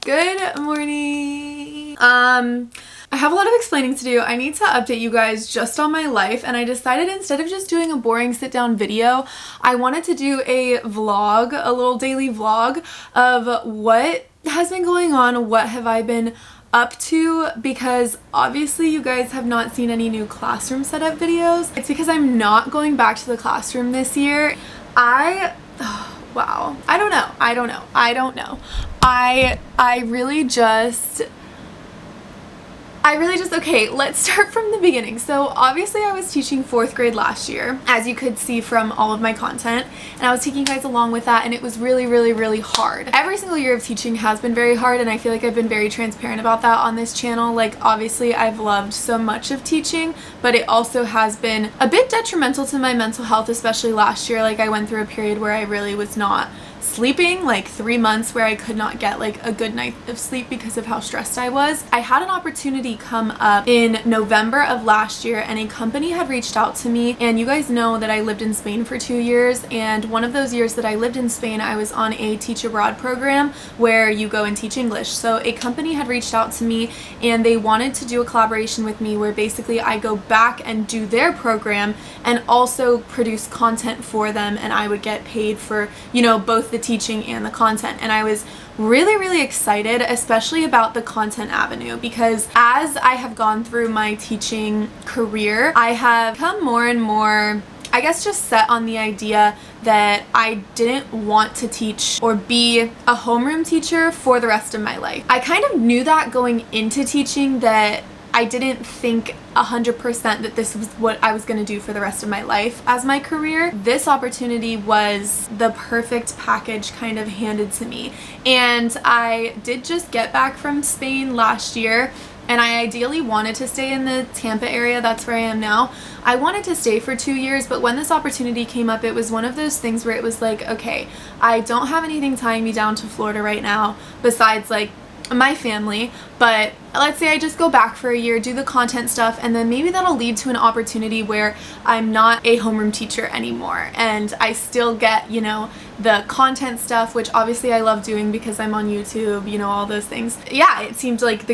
Good morning. I have a lot of explaining to do. I need to update you guys just on my life, and I decided instead of just doing a boring sit down video, I wanted to do a vlog, a little daily vlog of what has been going on, what have I been up to, because obviously you guys have not seen any new classroom setup videos. It's because I'm not going back to the classroom this year. Wow. I don't know. Okay, let's start from the beginning. So obviously I was teaching 4th grade last year, as you could see from all of my content, and I was taking you guys along with that, and it was really hard. Every single year of teaching has been very hard, and I feel like I've been very transparent about that on this channel. Like, obviously I've loved so much of teaching, but it also has been a bit detrimental to my mental health, especially last year. Like, I went through a period where I really was not sleeping, like 3 months where I could not get like a good night of sleep because of how stressed I was. I had an opportunity come up in November of last year, and a company had reached out to me, and you guys know that I lived in Spain for 2 years, and one of those years that I lived in Spain, I was on a teach abroad program where you go and teach English. So a company had reached out to me, and they wanted to do a collaboration with me where basically I go back and do their program and also produce content for them, and I would get paid for, you know, both the teaching and the content. And I was really excited, especially about the content avenue, because as I have gone through my teaching career, I have become more and more, I guess, just set on the idea that I didn't want to teach or be a homeroom teacher for the rest of my life. I kind of knew that going into teaching, that I didn't think 100% that this was what I was going to do for the rest of my life as my career. This opportunity was the perfect package kind of handed to me. And I did just get back from Spain last year, and I ideally wanted to stay in the Tampa area. That's where I am now. I wanted to stay for 2 years, but when this opportunity came up, it was one of those things where it was like, okay, I don't have anything tying me down to Florida right now besides like my family, but let's say I just go back for a year, do the content stuff, and then maybe that'll lead to an opportunity where I'm not a homeroom teacher anymore, and I still get, you know, the content stuff, which obviously I love doing because I'm on YouTube, you know, all those things. Yeah, it seemed like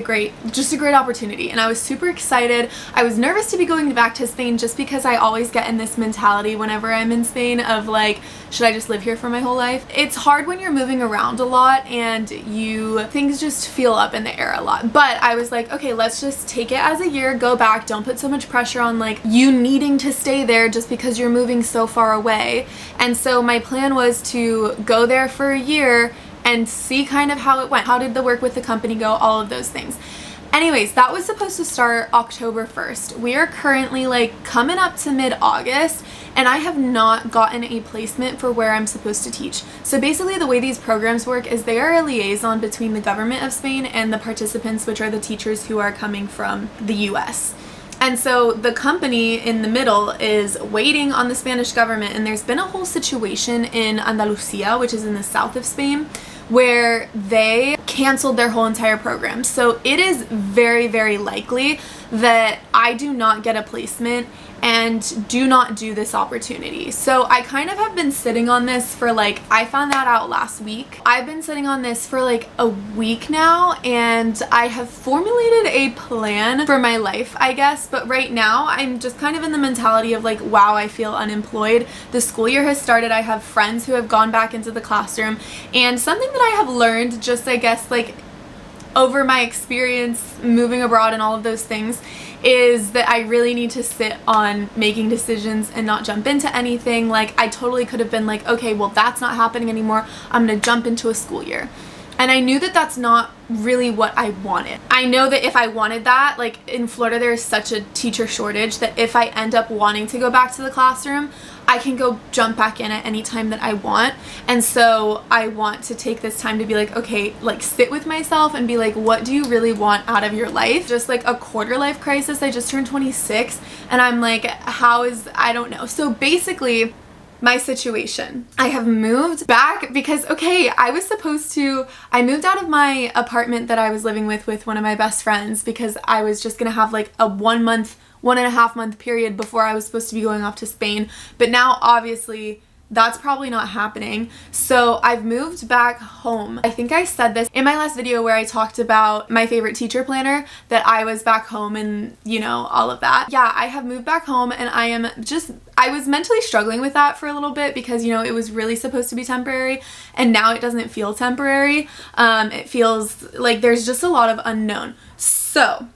just a great opportunity, and I was super excited. I was nervous to be going back to Spain just because I always get in this mentality whenever I'm in Spain of like, should I just live here for my whole life? It's hard when you're moving around a lot and things just feel up in the air a lot. But I was like, okay, let's just take it as a year, go back, don't put so much pressure on like you needing to stay there just because you're moving so far away. And so my plan was to go there for a year and see kind of how it went. How did the work with the company go? All of those things. Anyways, that was supposed to start October 1st. We are currently like coming up to mid-August, and I have not gotten a placement for where I'm supposed to teach. So basically the way these programs work is they are a liaison between the government of Spain and the participants, which are the teachers who are coming from the US. And so the company in the middle is waiting on the Spanish government, and there's been a whole situation in Andalusia, which is in the south of Spain, where they canceled their whole entire program. So it is very likely that I do not get a placement and do not do this opportunity. So I kind of have been sitting on this for like, I found that out last week. I've been sitting on this for like a week now, and I have formulated a plan for my life, I guess. But right now I'm just kind of in the mentality of like, wow, I feel unemployed. The school year has started. I have friends who have gone back into the classroom, and something that I have learned just, I guess, like over my experience moving abroad and all of those things, is that I really need to sit on making decisions and not jump into anything. Like, I totally could have been like, okay, well, that's not happening anymore, I'm gonna jump into a school year. And I knew that that's not really what I wanted. I know that if I wanted that, like in Florida there is such a teacher shortage that if I end up wanting to go back to the classroom, I can go jump back in at any time that I want. And so I want to take this time to be like, okay, like sit with myself and be like, what do you really want out of your life? Just like a quarter life crisis. I just turned 26 and I'm like, I don't know. So basically my situation, I have moved back because, okay, I moved out of my apartment that I was living with one of my best friends, because I was just gonna have like a 1.5 month period before I was supposed to be going off to Spain. But now obviously that's probably not happening. So I've moved back home. I think I said this in my last video where I talked about my favorite teacher planner, that I was back home and, you know, all of that. Yeah, I have moved back home, and I was mentally struggling with that for a little bit because, you know, it was really supposed to be temporary, and now it doesn't feel temporary. It feels like there's just a lot of unknown. So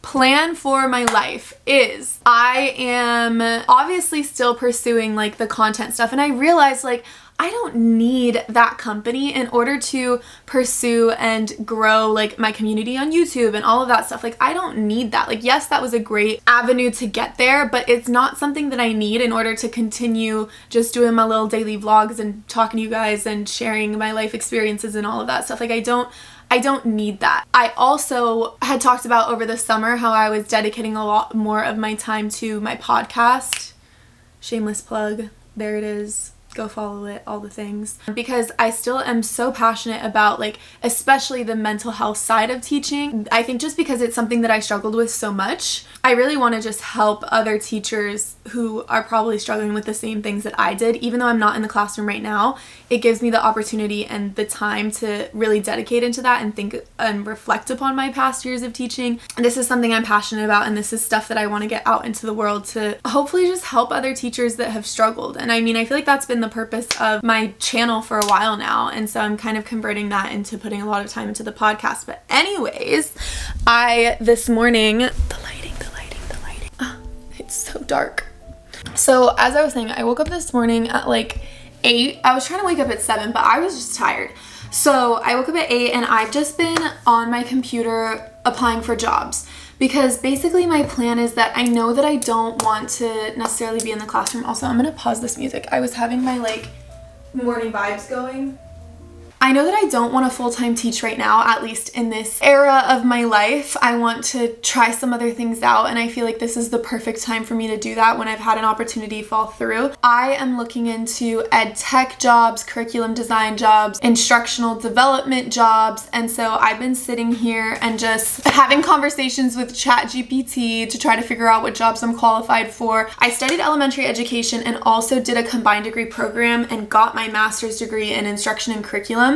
plan for my life is I am obviously still pursuing like the content stuff, and I realized like I don't need that company in order to pursue and grow like my community on YouTube and all of that stuff. Like I don't need that. Like yes, that was a great avenue to get there, but it's not something that I need in order to continue just doing my little daily vlogs and talking to you guys and sharing my life experiences and all of that stuff. Like I don't need that. I also had talked about over the summer how I was dedicating a lot more of my time to my podcast. Shameless plug. There it is. Go follow it, all the things. Because I still am so passionate about like, especially the mental health side of teaching. I think just because it's something that I struggled with so much, I really want to just help other teachers who are probably struggling with the same things that I did. Even though I'm not in the classroom right now, it gives me the opportunity and the time to really dedicate into that and think and reflect upon my past years of teaching. And this is something I'm passionate about, and this is stuff that I want to get out into the world to hopefully just help other teachers that have struggled. And I mean, I feel like that's been the purpose of my channel for a while now, and so I'm kind of converting that into putting a lot of time into the podcast. But anyways, this morning, the lighting, it's so dark. So as I was saying, I woke up this morning at like 8. I was trying to wake up at 7, but I was just tired. So I woke up at 8, and I've just been on my computer applying for jobs. Because basically my plan is that I know that I don't want to necessarily be in the classroom. Also, I'm going to pause this music. I was having my like morning vibes going. I know that I don't want to full-time teach right now, at least in this era of my life. I want to try some other things out, and I feel like this is the perfect time for me to do that when I've had an opportunity fall through. I am looking into ed tech jobs, curriculum design jobs, instructional development jobs, and so I've been sitting here and just having conversations with ChatGPT to try to figure out what jobs I'm qualified for. I studied elementary education and also did a combined degree program and got my master's degree in instruction and curriculum.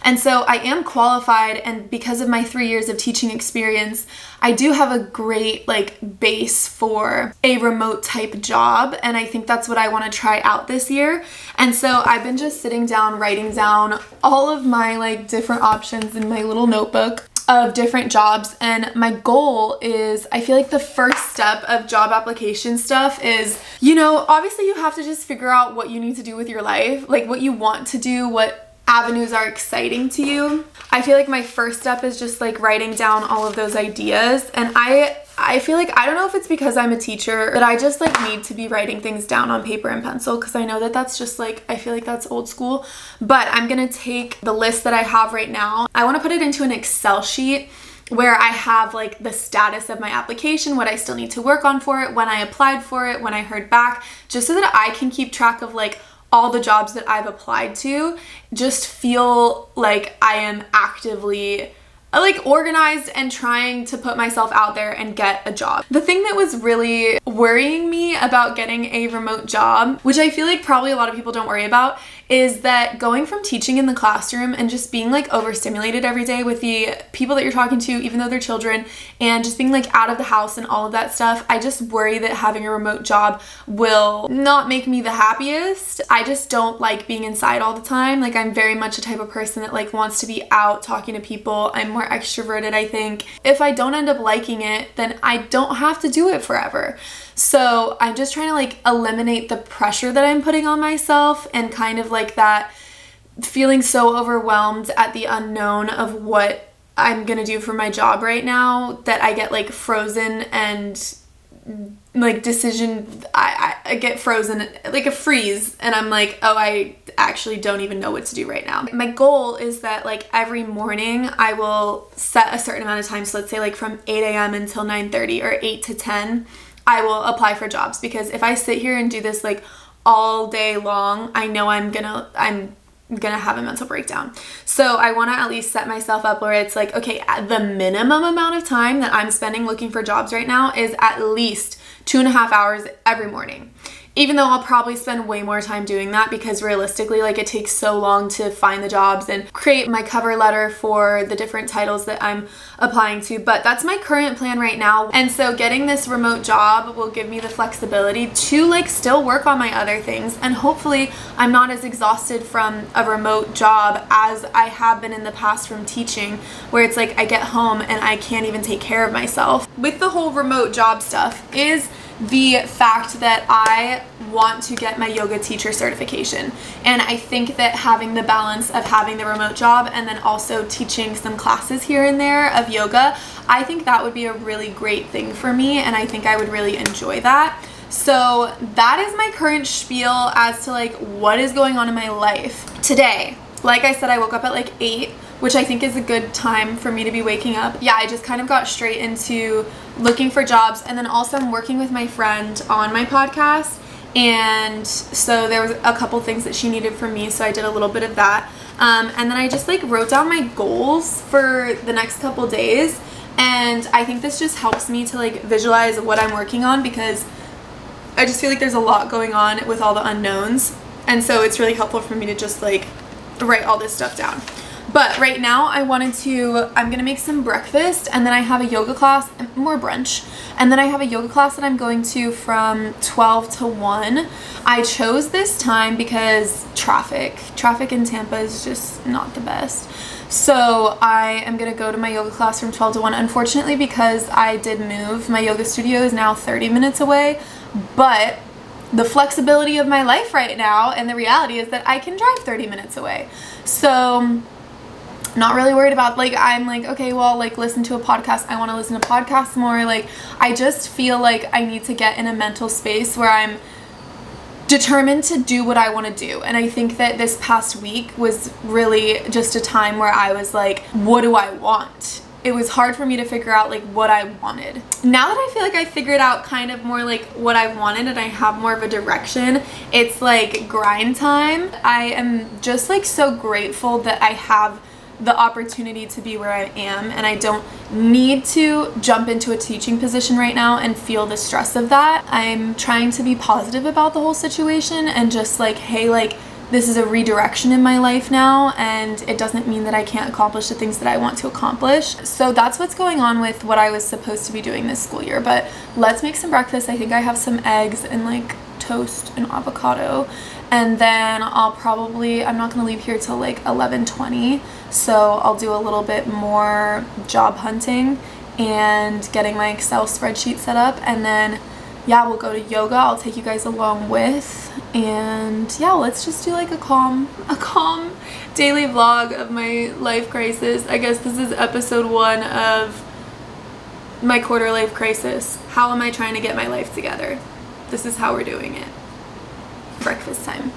And so I am qualified, and because of my 3 years of teaching experience, I do have a great like base for a remote type job, and I think that's what I want to try out this year. And so I've been just sitting down, writing down all of my like different options in my little notebook of different jobs, and my goal is, I feel like the first step of job application stuff is, you know, obviously you have to just figure out what you need to do with your life, like what you want to do, what avenues are exciting to you. I feel like my first step is just like writing down all of those ideas, and I feel like, I don't know if it's because I'm a teacher, but I just like need to be writing things down on paper and pencil, because I know that that's just like, I feel like that's old school. But I'm gonna take the list that I have right now, I want to put it into an Excel sheet where I have like the status of my application, what I still need to work on for it, when I applied for it, when I heard back, just so that I can keep track of like all the jobs that I've applied to, just feel like I am actively like organized and trying to put myself out there and get a job. The thing that was really worrying me about getting a remote job, which I feel like probably a lot of people don't worry about, is that going from teaching in the classroom and just being like overstimulated every day with the people that you're talking to, even though they're children, and just being like out of the house and all of that stuff, I just worry that having a remote job will not make me the happiest. I just don't like being inside all the time. Like I'm very much a type of person that like wants to be out talking to people. I'm more extroverted, I think. If I don't end up liking it, then I don't have to do it forever. So I'm just trying to like eliminate the pressure that I'm putting on myself, and kind of like that feeling so overwhelmed at the unknown of what I'm gonna do for my job right now, that I get like frozen and like I get frozen, like a freeze, and I'm like, oh, I actually don't even know what to do right now. My goal is that like every morning I will set a certain amount of time, so let's say like from 8 a.m. until 9:30 or 8 to 10, I will apply for jobs, because if I sit here and do this like all day long, I know I'm gonna have a mental breakdown. So I want to at least set myself up where it's like, okay, the minimum amount of time that I'm spending looking for jobs right now is at least 2.5 hours every morning. even though I'll probably spend way more time doing that because realistically, like, it takes so long to find the jobs and create my cover letter for the different titles that I'm applying to. But that's my current plan right now. And so getting this remote job will give me the flexibility to like still work on my other things, and hopefully I'm not as exhausted from a remote job as I have been in the past from teaching, where it's like I get home and I can't even take care of myself. With the whole remote job stuff is the fact that I want to get my yoga teacher certification. And I think that having the balance of having the remote job and then also teaching some classes here and there of yoga, I think that would be a really great thing for me, and I think I would really enjoy that. So that is my current spiel as to like what is going on in my life. Today, like I said, I woke up at like 8, which I think is a good time for me to be waking up. Yeah, I just kind of got straight into looking for jobs, and then also I'm working with my friend on my podcast, and so there was a couple things that she needed from me, so I did a little bit of that. And then I just like wrote down my goals for the next couple days, and I think this just helps me to like visualize what I'm working on, because I just feel like there's a lot going on with all the unknowns, and so it's really helpful for me to just like write all this stuff down. But right now I'm gonna make some breakfast, and then I have a yoga class, more brunch, and then I have a yoga class that I'm going to from 12 to 1. I chose this time because traffic in Tampa is just not the best. So I am gonna go to my yoga class from 12 to 1. Unfortunately, because I did move, my yoga studio is now 30 minutes away, but the flexibility of my life right now and the reality is that I can drive 30 minutes away. So not really worried about, like, I'm like, okay, well, like, listen to a podcast. I want to listen to podcasts more. Like, I just feel like I need to get in a mental space where I'm determined to do what I want to do. And I think that this past week was really just a time where I was like, what do I want? It was hard for me to figure out like what I wanted. Now that I feel like I figured out kind of more like what I wanted and I have more of a direction, it's like grind time. I am just like so grateful that I have the opportunity to be where I am, and I don't need to jump into a teaching position right now and feel the stress of that. I'm trying to be positive about the whole situation and just like, hey, like, this is a redirection in my life now, and it doesn't mean that I can't accomplish the things that I want to accomplish. So that's what's going on with what I was supposed to be doing this school year. But let's make some breakfast. I think I have some eggs and like toast and avocado, and then I'm not gonna leave here till like 11:20, so I'll do a little bit more job hunting and getting my Excel spreadsheet set up, and then yeah, we'll go to yoga. I'll take you guys along with, and yeah, let's just do like a calm daily vlog of my life crisis. I guess this is episode 1 of my quarter life crisis. How am I trying to get my life together? This is how we're doing it. Breakfast time.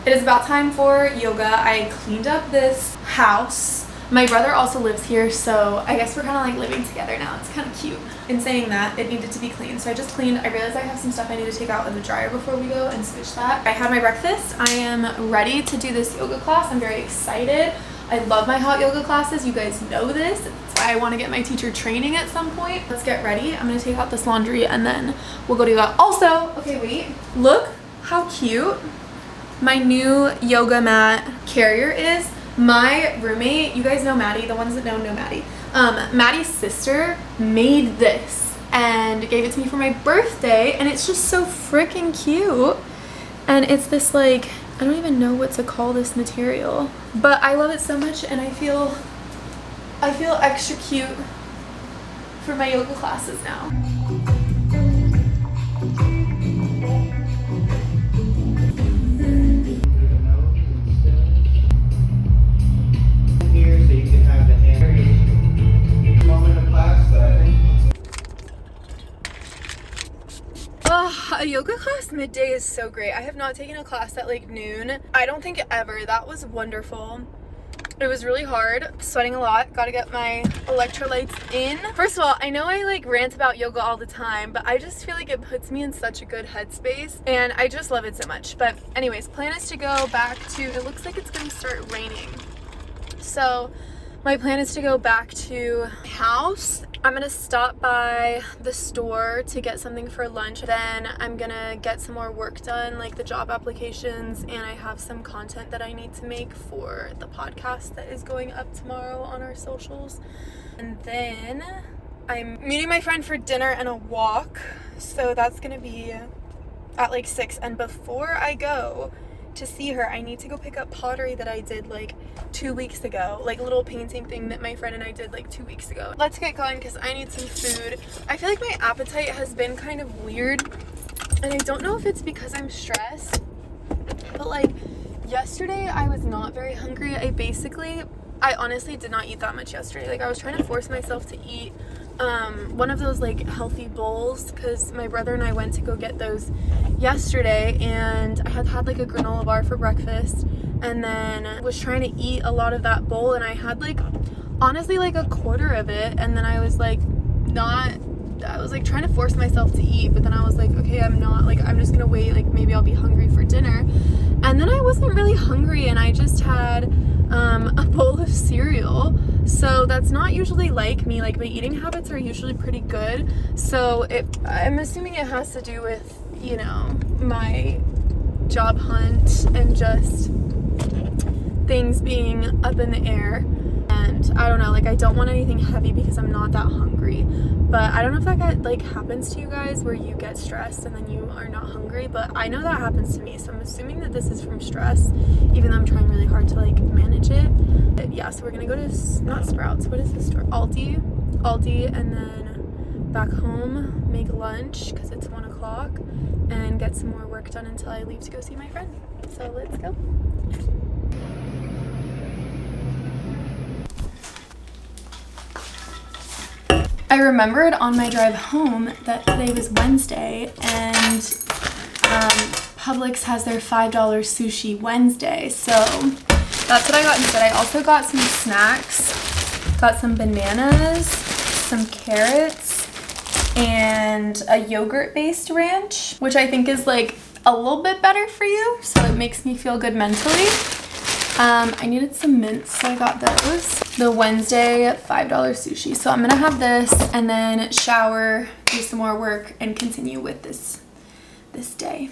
It is about time for yoga. I cleaned up this house. My brother also lives here, so I guess we're kind of like living together now. It's kind of cute. In saying that, it needed to be cleaned, so I just cleaned. I realized I have some stuff I need to take out of the dryer before we go and switch that. I had my breakfast. I am ready to do this yoga class. I'm very excited. I love my hot yoga classes. You guys know this. That's why I want to get my teacher training at some point. Let's get ready. I'm going to take out this laundry and then we'll go to yoga. Also, okay, wait. Look how cute my new yoga mat carrier is. My roommate, you guys know Maddie, the ones that know Maddie. Maddie's sister made this and gave it to me for my birthday, and it's just so freaking cute. And it's this like, I don't even know what to call this material, but I love it so much, and I feel extra cute for my yoga classes now. A yoga class midday is so great. I have not taken a class at like noon. I don't think ever. That was wonderful. It was really hard, sweating a lot. Gotta get my electrolytes in. First of all, I know I like rant about yoga all the time, but I just feel like it puts me in such a good headspace and I just love it so much. But anyways, plan is to go back to, it looks like it's gonna start raining. So my plan is to go back to my house. I'm gonna stop by the store to get something for lunch. Then I'm gonna get some more work done, like the job applications, and I have some content that I need to make for the podcast that is going up tomorrow on our socials. And then I'm meeting my friend for dinner and a walk. So that's gonna be at like 6. And before I go to see her, I need to go pick up pottery that I did like 2 weeks ago, like a little painting thing that my friend and I did like 2 weeks ago. Let's get going because I need some food. I feel like my appetite has been kind of weird and I don't know if it's because I'm stressed, but like yesterday I was not very hungry. I honestly did not eat that much yesterday. Like I was trying to force myself to eat one of those like healthy bowls because my brother and I went to go get those yesterday, and I had like a granola bar for breakfast and then was trying to eat a lot of that bowl, and I had like honestly like a quarter of it, and then I was like trying to force myself to eat, but then I was like, okay, I'm just gonna wait, like maybe I'll be hungry for dinner. And then I wasn't really hungry and I just had a bowl of cereal. So that's not usually like me. Like my eating habits are usually pretty good. So I'm assuming it has to do with, you know, my job hunt and just things being up in the air. And I don't know, like I don't want anything heavy because I'm not that hungry. But I don't know if that like happens to you guys where you get stressed and then you are not hungry, but I know that happens to me. So I'm assuming that this is from stress, even though I'm trying really hard to like manage it. But yeah, so we're gonna go to, not Sprouts, what is this store? Aldi, and then back home, make lunch because it's 1 o'clock, and get some more work done until I leave to go see my friend. So let's go. I remembered on my drive home that today was Wednesday and Publix has their $5 sushi Wednesday. So that's what I got instead. I also got some snacks, got some bananas, some carrots, and a yogurt-based ranch, which I think is like a little bit better for you. So it makes me feel good mentally. I needed some mints, so I got those. The Wednesday $5 sushi. So I'm gonna have this and then shower, do some more work, and continue with this day.